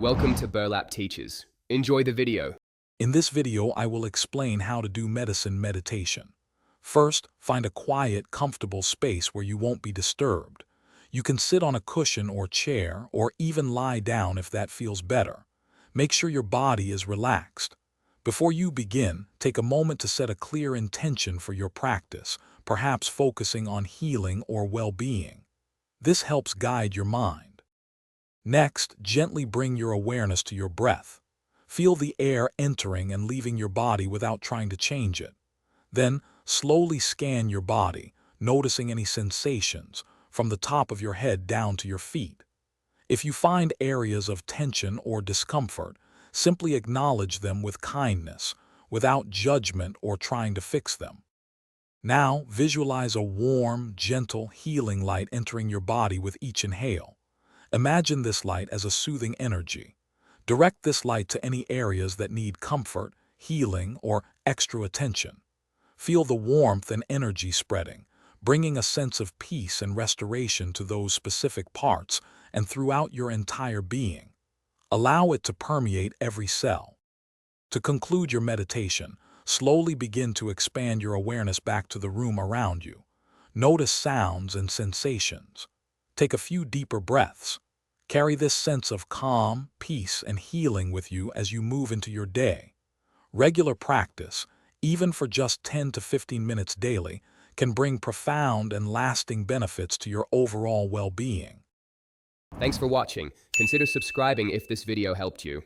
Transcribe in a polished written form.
Welcome to Burlap Teachers. Enjoy the video. In this video, I will explain how to do medicine meditation. First, find a quiet, comfortable space where you won't be disturbed. You can sit on a cushion or chair, or even lie down if that feels better. Make sure your body is relaxed. Before you begin, take a moment to set a clear intention for your practice, perhaps focusing on healing or well-being. This helps guide your mind. Next, gently bring your awareness to your breath. Feel the air entering and leaving your body without trying to change it. Then, slowly scan your body, noticing any sensations, from the top of your head down to your feet. If you find areas of tension or discomfort, simply acknowledge them with kindness, without judgment or trying to fix them. Now, visualize a warm, gentle, healing light entering your body with each inhale. Imagine this light as a soothing energy. Direct this light to any areas that need comfort, healing, or extra attention. Feel the warmth and energy spreading, bringing a sense of peace and restoration to those specific parts and throughout your entire being. Allow it to permeate every cell. To conclude your meditation, slowly begin to expand your awareness back to the room around you. Notice sounds and sensations. Take a few deeper breaths. Carry this sense of calm, peace, and healing with you as you move into your day. Regular practice, even for just 10 to 15 minutes daily, can bring profound and lasting benefits to your overall well-being. Thanks for watching. Consider subscribing if this video helped you.